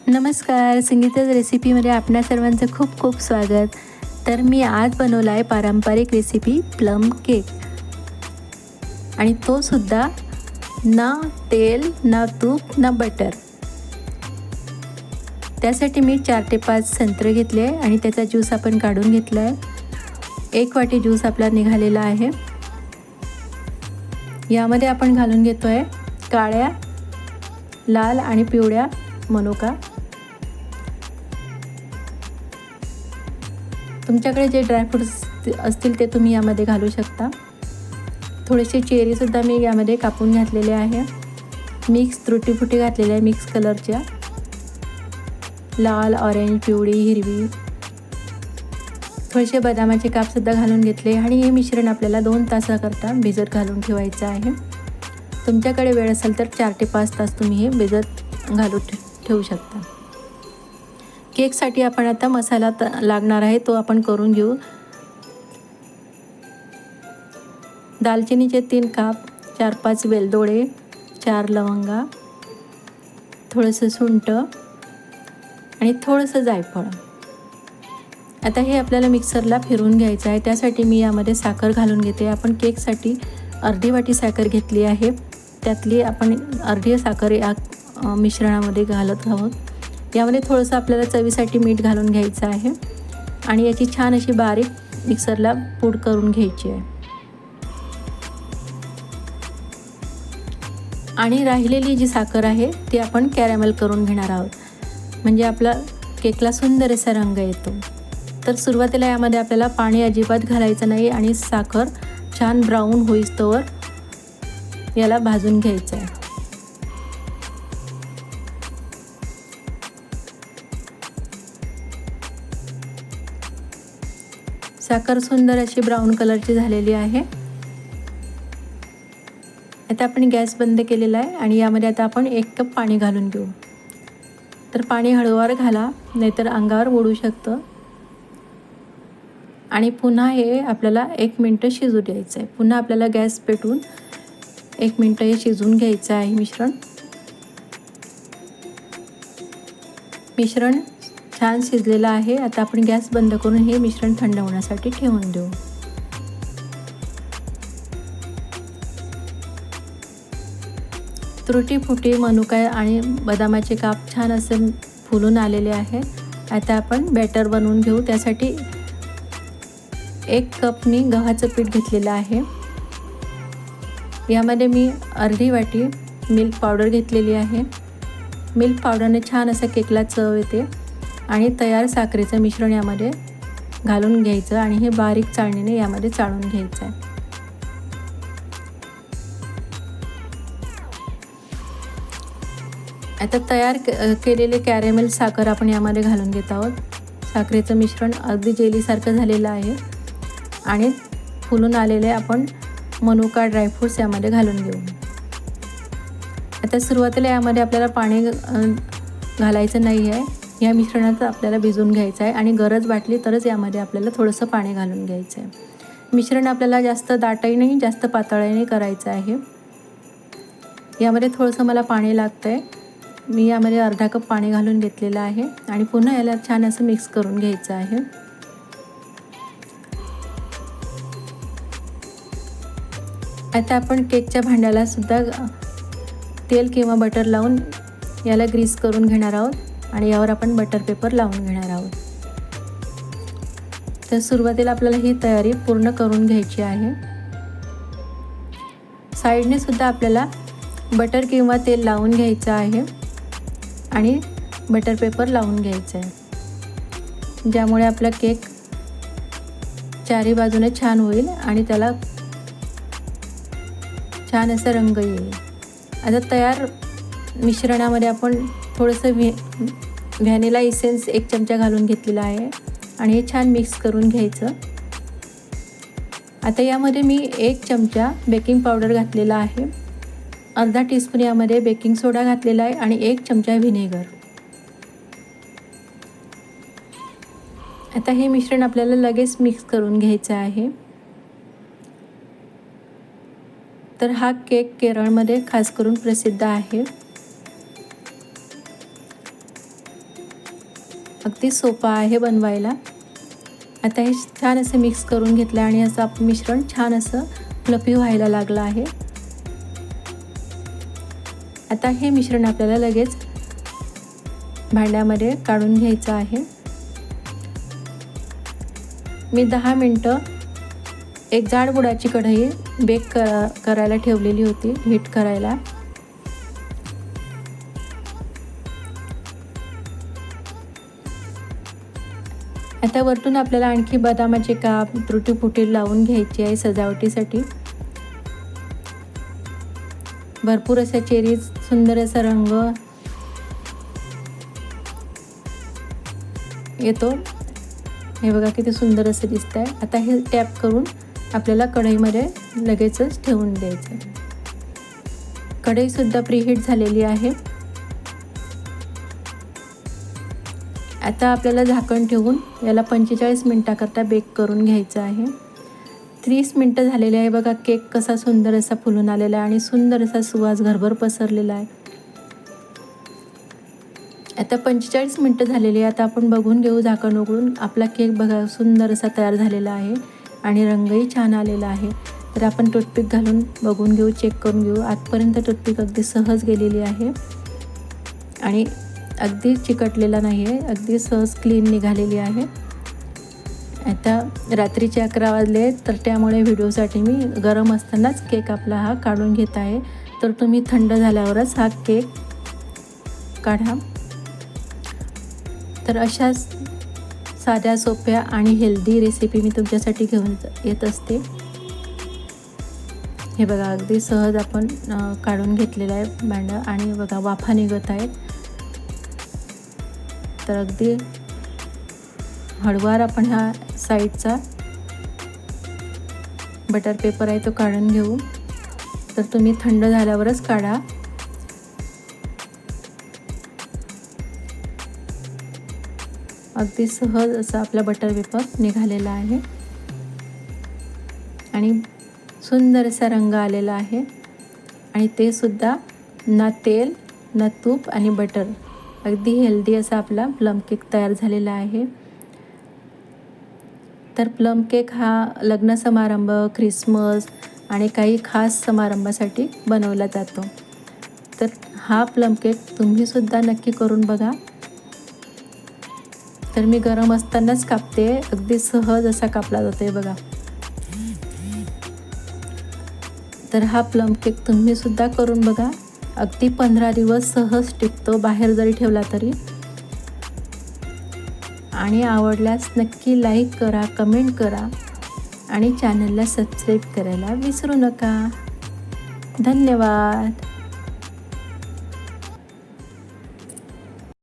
नमस्कार, संगीताच रेसिपीमध्ये आपणा सर्वांचं खूप खूप स्वागत. तर मी आज बनवला आहे पारंपरिक रेसिपी प्लम केक, आणि तो सुद्धा ना तेल, ना तूप, ना बटर. त्यासाठी मी 4 ते 5 संत्रे घेतले आणि त्याचा ज्यूस आपण काढून घेतला आहे. 1 वाटी ज्यूस आपला निघालेला आहे. यामध्ये आपण घालून घेतो आहे काळ्या, लाल आणि पिवळ्या मनुका. तुमच्याकडे जे ड्रायफ्रूट्स असतील ते तुम्ही यामध्ये घालू शकता. थोडेसे चेरीसुद्धा मी यामध्ये कापून घातलेले आहे. मिक्स तुटी फुटी घातलेले आहे, मिक्स कलरच्या, लाल, ऑरेंज, पिवळी, हिरवी. थोडेसे बदामाचे कापसुद्धा घालून घेतले आणि हे मिश्रण आपल्याला 2 तासाकरता भिजत घालून ठेवायचं आहे. तुमच्याकडे वेळ असेल तर 4 ते 5 तास तुम्ही हे भिजत घालून ठेवू शकता. केकसाठी आपण आता मसाला लागणार आहे तो आपण करून घेऊ. दालचिनीचे 3 काप, 4-5 वेलदोडे, 4 लवंगा, थोडंसं सुंठ आणि थोडंसं जायफळ. आता हे आपल्याला मिक्सरला फिरवून घ्यायचं आहे. त्यासाठी मी यामध्ये साखर घालून घेते. आपण केकसाठी अर्धी वाटी साखर घेतली आहे. त्यातली आपण अर्धी साखर या मिश्रणामध्ये घालत आहोत. यामध्ये थोडंसं आपल्याला चवीसाठी मीठ घालून घ्यायचं आहे आणि याची छान अशी बारीक मिक्सरला पूड करून घ्यायची आहे. आणि राहिलेली जी साखर आहे ती आपण कॅरॅमल करून घेणार आहोत, म्हणजे आपला केकला सुंदर असा रंग येतो. तर सुरुवातीला यामध्ये आपल्याला पाणी अजिबात घालायचं नाही आणि साखर छान ब्राऊन होईस्तोवर याला भाजून घ्यायचं आहे. साखर सुंदर अशी ब्राऊन कलरची झालेली आहे. आता आपण गॅस बंद केलेला आहे आणि यामध्ये आता आपण 1 कप पाणी घालून घेऊ. तर पाणी हळूवार घाला, नाहीतर अंगावर उडू शकतं. आणि पुन्हा हे आपल्याला 1 मिनटं शिजू द्यायचं आहे. पुन्हा आपल्याला गॅस पेटवून 1 मिनटं हे शिजवून घ्यायचं आहे मिश्रण. छान शिजलेलं आहे. आता आपण गॅस बंद करून हे मिश्रण थंड होण्यासाठी ठेवून देऊ. तुटी फुटी मनुका आणि बदामाचे काप छान असे फुलून आलेले आहे. आता आपण बॅटर बनवून घेऊ. त्यासाठी 1 कप मी गव्हाचं पीठ घेतलेलं आहे. यामध्ये मी अर्धी वाटी मिल्क पावडर घेतलेली आहे. मिल्क पावडरने छान असं केकला चव येते. आणि तयार साखरेचं मिश्रण यामध्ये घालून घ्यायचं आणि हे बारीक चाळणीने यामध्ये चाळून घ्यायचं आहे. आता तयार केलेले कॅरेमेल साखर आपण यामध्ये घालून घेत आहोत. साखरेचं मिश्रण अगदी जेलीसारखं झालेलं आहे आणि फुलून आलेले आपण मनुका ड्रायफ्रूट्स यामध्ये घालून घेऊ. आता सुरुवातीला यामध्ये आपल्याला पाणी घालायचं नाही आहे. या मिश्रणात आपल्याला भिजवून घ्यायचं आहे आणि गरज वाटली तरच यामध्ये आपल्याला थोडंसं पाणी घालून घ्यायचं आहे. मिश्रण आपल्याला जास्त दाटही नाही, जास्त पातळही नाही करायचं आहे. यामध्ये थोडंसं मला पाणी लागतं आहे. मी यामध्ये अर्धा कप पाणी घालून घेतलेलं आहे आणि पुन्हा याला छान असं मिक्स करून घ्यायचं आहे. आता आपण केकच्या भांड्याला सुद्धा तेल किंवा बटर लावून याला ग्रीस करून घेणार आहोत आणि यावर आपण बटर पेपर लावून घेणार आहोत. तर सुरुवातीला आपल्याला ही तयारी पूर्ण करून घ्यायची आहे. साईडने सुद्धा आपल्याला बटर किंवा तेल लावून घ्यायचं आहे आणि बटर पेपर लावून घ्यायचं आहे, ज्यामुळे आपला केक चारी बाजूने छान होईल आणि त्याला छान असा रंग येईल. आता तयार मिश्रणामध्ये आपण थोडंसं व्हॅनिला इसेन्स 1 चमचा घालून घेतलेला आहे आणि हे छान मिक्स करून घ्यायचं. आता यामध्ये मी 1 चमचा बेकिंग पावडर घातलेला आहे. अर्धा टीस्पून यामध्ये बेकिंग सोडा घातलेला आहे आणि 1 चमचा व्हिनेगर. आता हे मिश्रण आपल्याला लगेच मिक्स करून घ्यायचं आहे. तर हा केक केरळमध्ये खास करून प्रसिद्ध आहे. अगदी सोपा आहे बनवायला. आता हे छान असं मिक्स करून घेतलं आणि असं आपलं मिश्रण छान असं फ्लफी व्हायला लागलं आहे. आता हे मिश्रण आपल्याला लगेच भांड्यामध्ये काढून घ्यायचं आहे. मी 10 मिनटं एक जाड बुडाची कढई बेक करायला ठेवलेली होती, हीट करायला. आता वरतून आपल्याला आणखी बदामाचे काप, तुटी फुटी लावून घ्यायची आहे सजावटीसाठी. भरपूर अशा चेरीज, सुंदर असा रंग येतो. हे बघा किती सुंदर असं दिसत आहे. आता हे टॅप करून आपल्याला कढईमध्ये लगेचच ठेवून द्यायचं. कढईसुद्धा प्रीहीट झालेली आहे. आता आपल्याला झाकण ठेवून याला 45 मिनटाकरता बेक करून घ्यायचं आहे. 30 मिनटं झालेले आहे. बघा केक कसा सुंदर असा फुलून आलेला आहे आणि सुंदर असा सुवास घरभर पसरलेला आहे. आता 45 मिनटं झालेली आहे. आता आपण बघून घेऊ झाकण उघडून. आपला केक बघा सुंदर असा तयार झालेला आहे आणि रंगही छान आलेला आहे. तर आपण टूथपिक घालून बघून घेऊ, चेक करून घेऊ. आतपर्यंत टूथपिक अगदी सहज गेलेली आहे आणि अगदी चिकटलेला नाही आहे, अगदी सहज क्लीन निघालेली आहे. आता रात्रीचे 11 वाजले, तर त्यामुळे व्हिडिओसाठी मी गरम असतानाच केक आपला हा काढून घेत आहे. तर तुम्ही थंड झाल्यावरच हा केक काढा. तर अशाच साध्या, सोप्या आणि हेल्दी रेसिपी मी तुमच्यासाठी घेऊन येत असते. हे बघा अगदी सहज आपण काढून घेतलेलं आहे भांडं आणि बघा वाफा निघत आहेत. तर अगदी हळूवार आपण हा साईडचा बटर पेपर आहे तो काढून घेऊ. तर तुम्ही थंड झाल्यावरच काढा. अगदी सहज असा आपला बटर पेपर निघालेला आहे आणि सुंदर असा रंग आलेला आहे आणि ते सुद्धा ना तेल ना तूप आणि बटर, अगदी हेल्दी असा आपला प्लम केक तयार झालेला आहे. तर प्लम केक हा लग्न समारंभ, ख्रिसमस आणि काही खास समारंभासाठी बनवला जातो. तर हा प्लम केक तुम्हीसुद्धा नक्की करून बघा. तर मी गरम असतानाच कापते, अगदी सहज असा कापला जातो आहे बघा. तर हा प्लम केक तुम्हीसुद्धा करून बघा. अगदी 15 दिवस सहज टिकतो, बाहेर जरी ठेवला तरी. आणि आवडल्यास नक्की लाईक करा, कमेंट करा आणि चॅनलला सबस्क्राईब करायला विसरू नका. धन्यवाद.